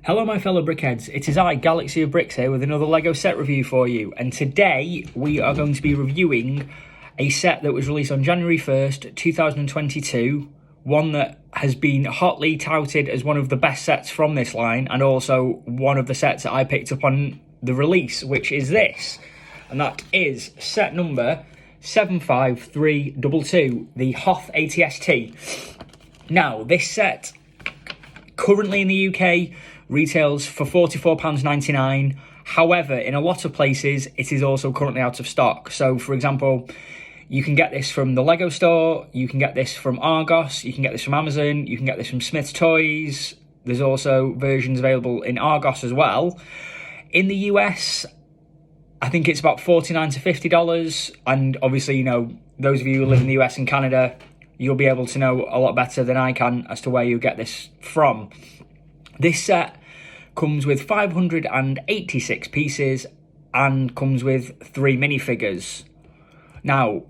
Hello my fellow Brickheads, it is I, Galaxy of Bricks here with another LEGO set review for you, and today we are going to be reviewing a set that was released on January 1st, 2022, one that has been hotly touted as one of the best sets from this line, and also one of the sets that I picked up on the release, which is this, and that is set number 75322, the Hoth AT-ST. Now, this set, currently in the UK, retails for £44.99. However, in a lot of places, it is also currently out of stock. So, for example, you can get this from the LEGO store, you can get this from Argos, you can get this from Amazon, you can get this from Smith's Toys. There's also versions available in Argos as well. In the US, I think it's about $49 to $50. And obviously, you know, those of you who live in the US and Canada, you'll be able to know a lot better than I can as to where you get this from. This set comes with 586 pieces and comes with 3 minifigures. Now,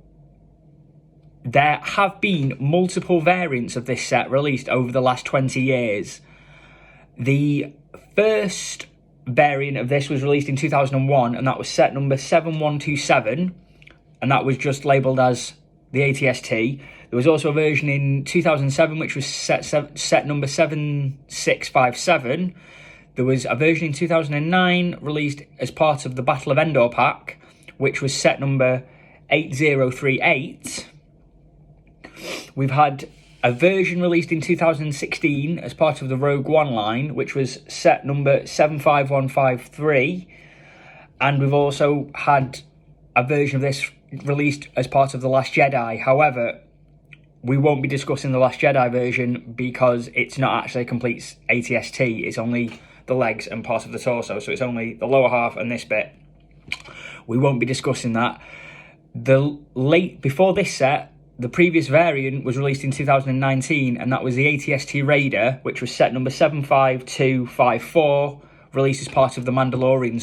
there have been multiple variants of this set released over the last 20 years. The first variant of this was released in 2001, and that was set number 7127, and that was just labelled as the AT-ST. There was also a version in 2007, which was set number 7657. There was a version in 2009 released as part of the Battle of Endor pack, which was set number 8038. We've had a version released in 2016 as part of the Rogue One line, which was set number 75153. And we've also had a version of this released as part of The Last Jedi. However, we won't be discussing the Last Jedi version because it's not actually a complete AT-ST. It's only the legs and part of the torso, so it's only the lower half and this bit. We won't be discussing that. Before this set, the previous variant was released in 2019, and that was the AT-ST Raider, which was set number 75254, released as part of the Mandalorian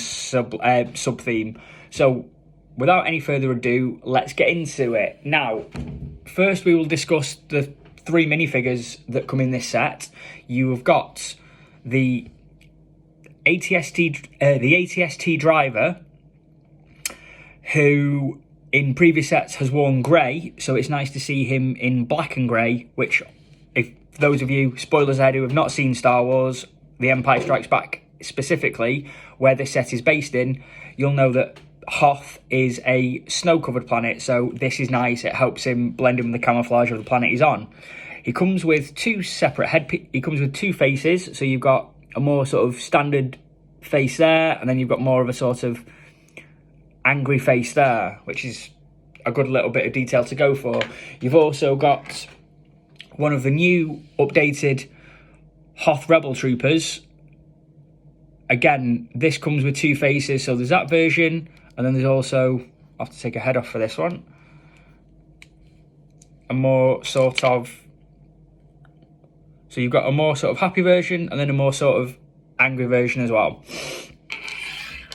sub-theme. So, without any further ado, let's get into it. Now, first we will discuss the 3 minifigures that come in this set. You have got the AT-ST driver, who in previous sets has worn grey, so it's nice to see him in black and grey, which, if those of you, spoilers ahead, who have not seen Star Wars, The Empire Strikes Back specifically, where this set is based in, you'll know that Hoth is a snow-covered planet, so this is nice. It helps him blend in with the camouflage of the planet he's on. He comes with 2 separate he comes with 2 faces, so you've got a more sort of standard face there, and then you've got more of a sort of angry face there, which is a good little bit of detail to go for. You've also got one of the new updated Hoth Rebel Troopers. Again, this comes with 2 faces, so there's that version, and then there's also, I have to take a head off for this one, a more sort of, so you've got a more sort of happy version, and then a more sort of angry version as well.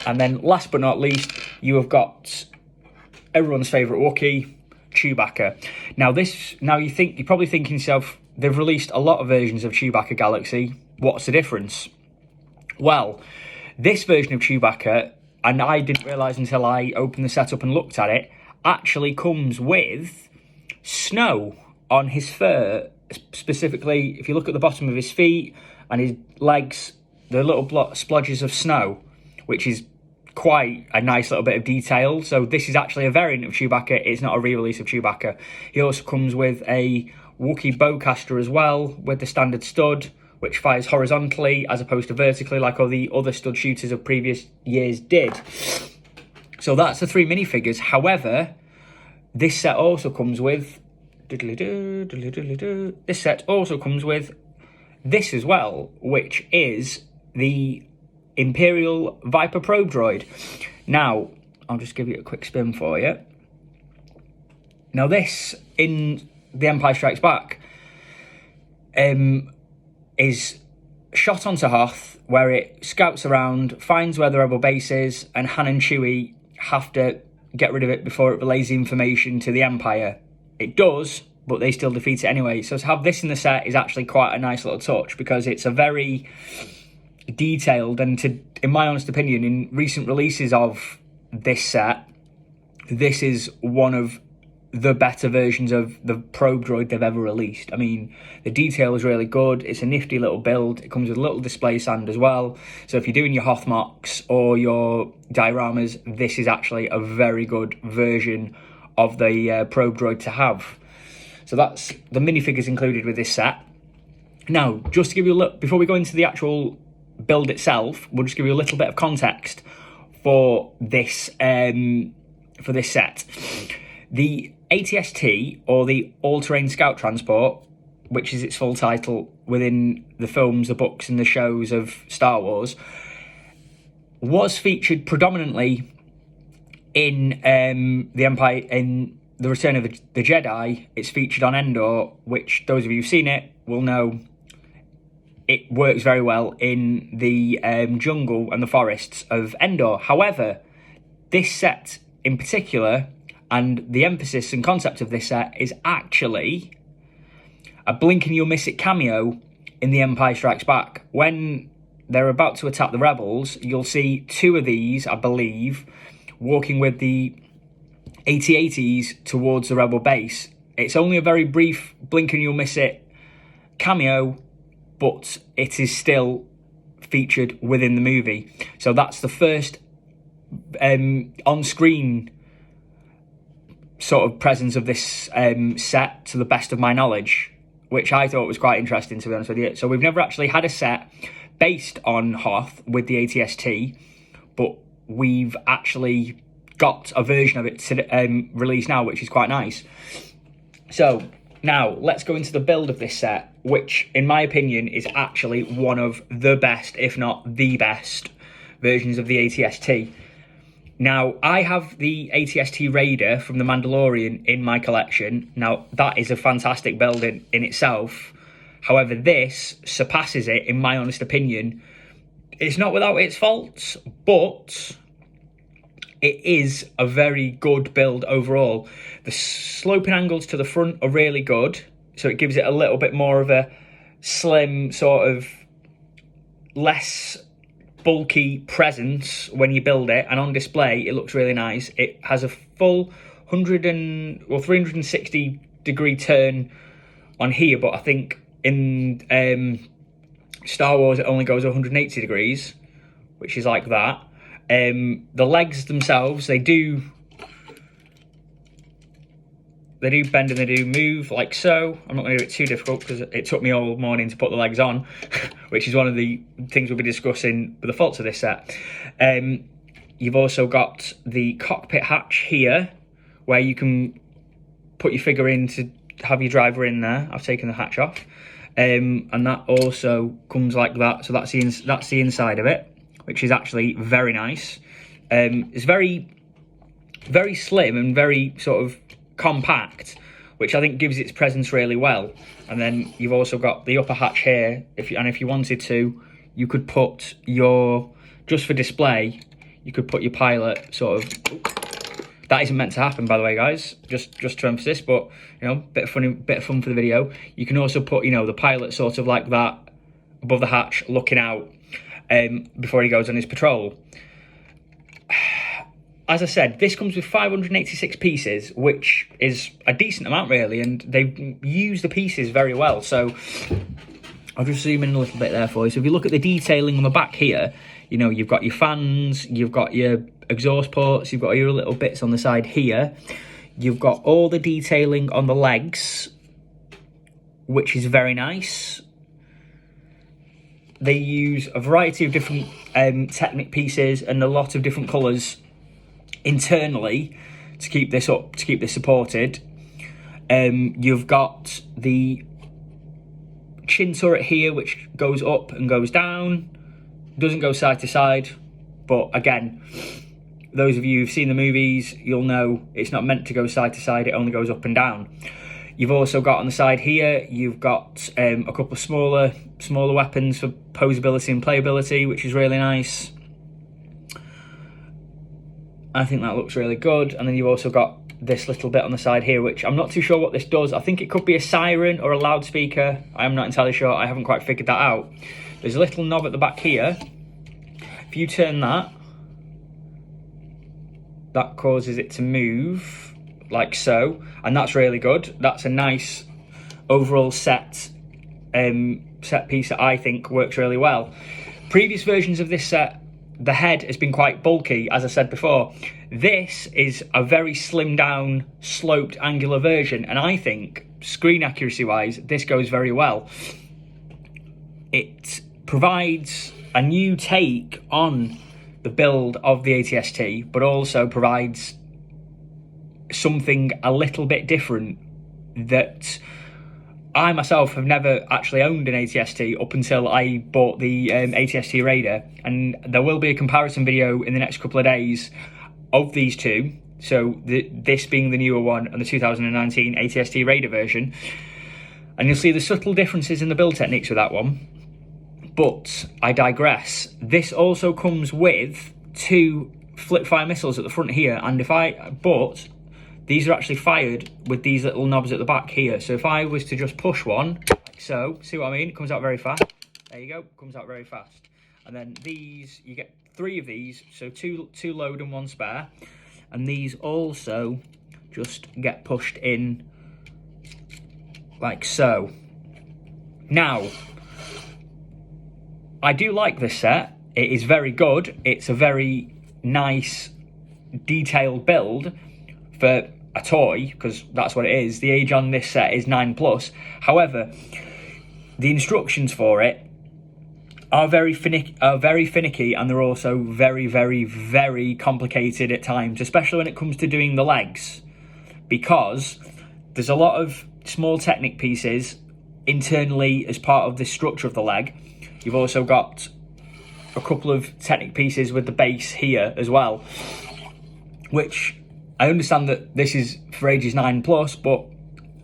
And then last but not least, you have got everyone's favourite Wookiee, Chewbacca. Now you're probably thinking to yourself, they've released a lot of versions of Chewbacca Galaxy. What's the difference? Well, this version of Chewbacca, and I didn't realise until I opened the set up and looked at it, actually comes with snow on his fur. Specifically, if you look at the bottom of his feet and his legs, the little splodges of snow, which is quite a nice little bit of detail. So this is actually a variant of Chewbacca. It's not a re-release of Chewbacca. He also comes with a Wookiee bowcaster as well, with the standard stud, which fires horizontally as opposed to vertically like all the other stud shooters of previous years did. So that's the 3 minifigures. However, this set also comes with this as well, which is the Imperial Viper probe droid. Now, I'll just give you a quick spin for you. Now, this, in The Empire Strikes Back, is shot onto Hoth, where it scouts around, finds where the rebel base is, and Han and Chewie have to get rid of it before it relays the information to the Empire. It does, but they still defeat it anyway. So to have this in the set is actually quite a nice little touch, because it's a very detailed, and in my honest opinion, in recent releases of this set, this is one of the better versions of the probe droid they've ever released. I mean, the detail is really good. It's a nifty little build. It comes with a little display stand as well. So if you're doing your Hoth mocks or your dioramas, this is actually a very good version of the probe droid to have. So that's the minifigures included with this set. Now, just to give you a look, before we go into the actual build itself, we'll just give you a little bit of context for this set. The AT-ST, or the All-Terrain Scout Transport, which is its full title within the films, the books and the shows of Star Wars, was featured predominantly in the Empire, in the Return of the Jedi. It's featured on Endor, which those of you who've seen it will know it works very well in the jungle and the forests of Endor. However, this set in particular, and the emphasis and concept of this set, is actually a blink and you'll miss it cameo in The Empire Strikes Back. When they're about to attack the rebels, you'll see two of these, I believe, walking with the AT-ATs towards the rebel base. It's only a very brief blink and you'll miss it cameo, but it is still featured within the movie. So that's the first on-screen sort of presence of this set, to the best of my knowledge, which I thought was quite interesting, to be honest with you. So we've never actually had a set based on Hoth with the AT-ST, but we've actually got a version of it to release now, which is quite nice. So now let's go into the build of this set, which in my opinion is actually one of the best, if not the best, versions of the AT-ST. Now, I have the AT-ST Raider from The Mandalorian in my collection. Now, that is a fantastic build in itself. However, this surpasses it, in my honest opinion. It's not without its faults, but it is a very good build overall. The sloping angles to the front are really good, so it gives it a little bit more of a slim, sort of less bulky presence when you build it, and on display it looks really nice. It has a full 360 degree turn on here, but I think in Star Wars it only goes 180 degrees, which is like that. The legs themselves, they do bend and they do move like so. I'm not going to do it too difficult because it took me all morning to put the legs on, which is one of the things we'll be discussing with the faults of this set. You've also got the cockpit hatch here, where you can put your figure in to have your driver in there. I've taken the hatch off. And that also comes like that. So that's the inside of it, which is actually very nice. It's very, very slim and very sort of compact, which I think gives its presence really well. And then you've also got the upper hatch here. If you wanted to, you could put your, just for display, you could put your pilot sort of. That isn't meant to happen, by the way, guys. Just to emphasis, but you know, bit of fun for the video. You can also put, you know, the pilot sort of like that above the hatch, looking out before he goes on his patrol. As I said, this comes with 586 pieces, which is a decent amount, really, and they've used the pieces very well. So I'll just zoom in a little bit there for you. So if you look at the detailing on the back here, you know, you've got your fans, you've got your exhaust ports, you've got your little bits on the side here. You've got all the detailing on the legs, which is very nice. They use a variety of different Technic pieces and a lot of different colours internally to keep this up, to keep this supported. You've got the chin turret here, which goes up and goes down, doesn't go side to side, but again, those of you who've seen the movies, you'll know it's not meant to go side to side, it only goes up and down. You've also got on the side here, you've got a couple of smaller weapons for posability and playability, which is really nice. I think that looks really good. And then you've also got this little bit on the side here, which I'm not too sure what this does. I think it could be a siren or a loudspeaker. I am not entirely sure. I haven't quite figured that out. There's a little knob at the back here. If you turn that, that causes it to move like so, and that's really good. That's a nice overall set piece that I think works really well. Previous versions of this set, the head has been quite bulky, as I said before. This is a very slimmed down, sloped, angular version, and I think, screen accuracy wise, this goes very well. It provides a new take on the build of the AT-ST, but also provides something a little bit different that I myself have never actually owned an AT-ST up until I bought the AT-ST Raider, and there will be a comparison video in the next couple of days of these two, so this being the newer one and the 2019 AT-ST Raider version, and you'll see the subtle differences in the build techniques with that one. But I digress. This also comes with 2 flip-fire missiles at the front here, and but these are actually fired with these little knobs at the back here. So if I was to just push one, like so, see what I mean? It comes out very fast. There you go, comes out very fast. And then these, you get 3 of these, so two load and 1 spare. And these also just get pushed in like so. Now, I do like this set. It is very good. It's a very nice, detailed build for a toy, because that's what it is. The age on this set is 9+. However, the instructions for it are very finicky, and they're also very, very, very complicated at times, especially when it comes to doing the legs, because there's a lot of small Technic pieces internally as part of the structure of the leg. You've also got a couple of Technic pieces with the base here as well, which I understand that this is for ages 9+, but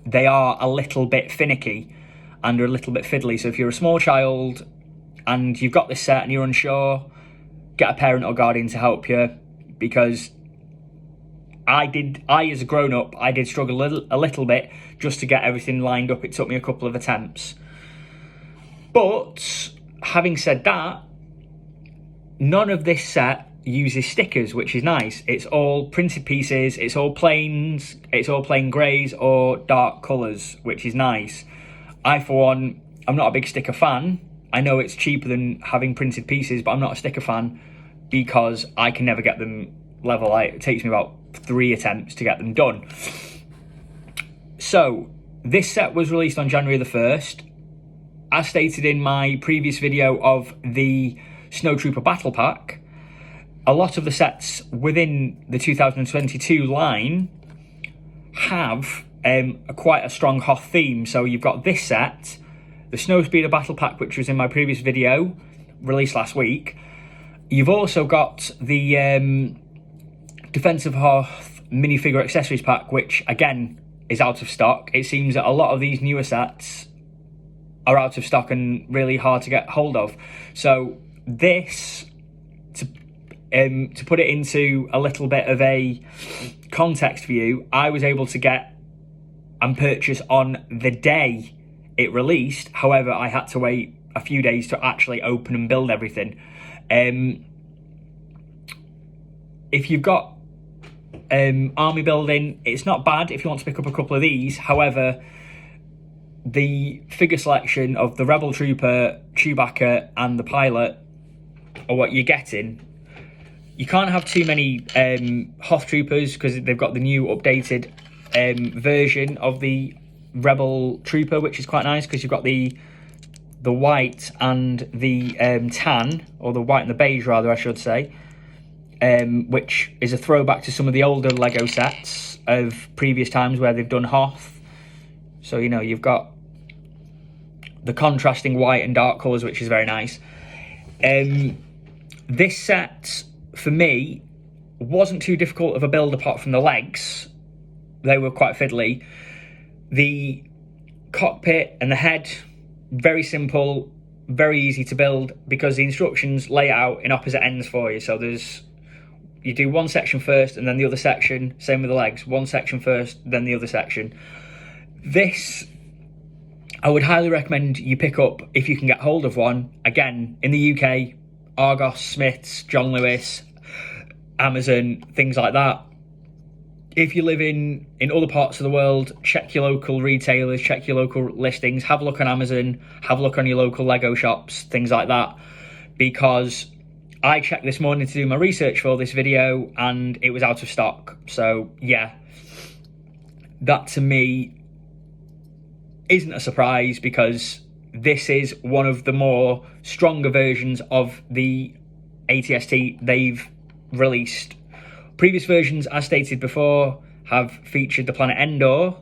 they are a little bit finicky and are a little bit fiddly. So if you're a small child and you've got this set and you're unsure, get a parent or guardian to help you, because I as a grown-up, I did struggle a little bit just to get everything lined up. It took me a couple of attempts. But having said that, none of this set uses stickers, which is nice. It's all printed pieces, it's all plains, it's all plain greys or dark colours, which is nice. I, for one, I'm not a big sticker fan. I know it's cheaper than having printed pieces, but I'm not a sticker fan because I can never get them level. It takes me about 3 attempts to get them done. So, this set was released on January the 1st. As stated in my previous video of the Snowtrooper Battle Pack, a lot of the sets within the 2022 line have quite a strong Hoth theme. So you've got this set, the Snowspeeder Battle Pack, which was in my previous video, released last week. You've also got the Defensive Hoth minifigure accessories pack, which again is out of stock. It seems that a lot of these newer sets are out of stock and really hard to get hold of. So this, to put it into a little bit of a context for you, I was able to get and purchase on the day it released. However, I had to wait a few days to actually open and build everything. If you've got army building, it's not bad if you want to pick up a couple of these. However, the figure selection of the Rebel Trooper, Chewbacca and the pilot are what you're getting. You can't have too many Hoth Troopers because they've got the new updated version of the Rebel Trooper, which is quite nice because you've got the white and the tan, or the white and the beige rather, I should say, which is a throwback to some of the older Lego sets of previous times where they've done Hoth. So, you know, you've got the contrasting white and dark colours, which is very nice. This set, for me, wasn't too difficult of a build apart from the legs. They were quite fiddly. The cockpit and the head, very simple, very easy to build because the instructions lay out in opposite ends for you. So you do one section first and then the other section, same with the legs. One section first, then the other section. This I would highly recommend you pick up, if you can get hold of one, again, in the UK, Argos, Smiths, John Lewis, Amazon, things like that. If you live in other parts of the world, check your local retailers, check your local listings, have a look on Amazon, have a look on your local Lego shops, things like that. Because I checked this morning to do my research for this video and it was out of stock. So yeah, that to me isn't a surprise, because this is one of the more stronger versions of the AT-ST they've released. Previous versions, as stated before, have featured the planet Endor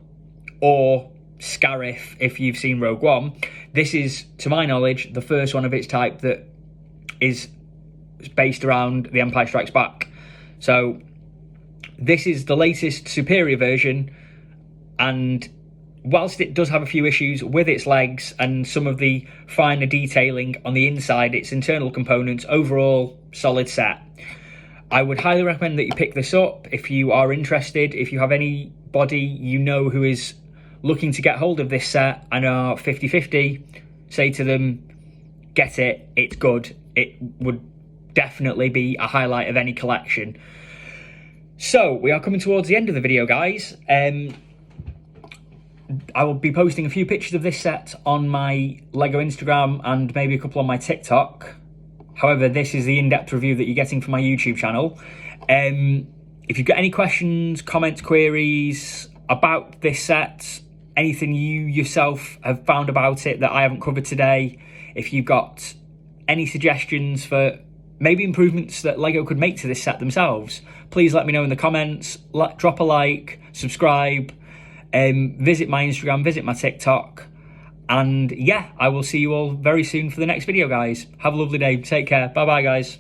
or Scarif if you've seen Rogue One. This is, to my knowledge, the first one of its type that is based around The Empire Strikes Back. So this is the latest superior version, and whilst it does have a few issues with its legs and some of the finer detailing on the inside, its internal components, overall solid set. I would highly recommend that you pick this up if you are interested. If you have anybody you know who is looking to get hold of this set and are 50-50, say to them, get it, it's good. It would definitely be a highlight of any collection. So we are coming towards the end of the video, guys. I will be posting a few pictures of this set on my Lego Instagram and maybe a couple on my TikTok. However, this is the in-depth review that you're getting from my YouTube channel. If you've got any questions, comments, queries about this set, anything you yourself have found about it that I haven't covered today, if you've got any suggestions for maybe improvements that Lego could make to this set themselves, please let me know in the comments. Drop a like, subscribe, visit my Instagram, visit my TikTok. And yeah, I will see you all very soon for the next video, guys. Have a lovely day. Take care. Bye-bye, guys.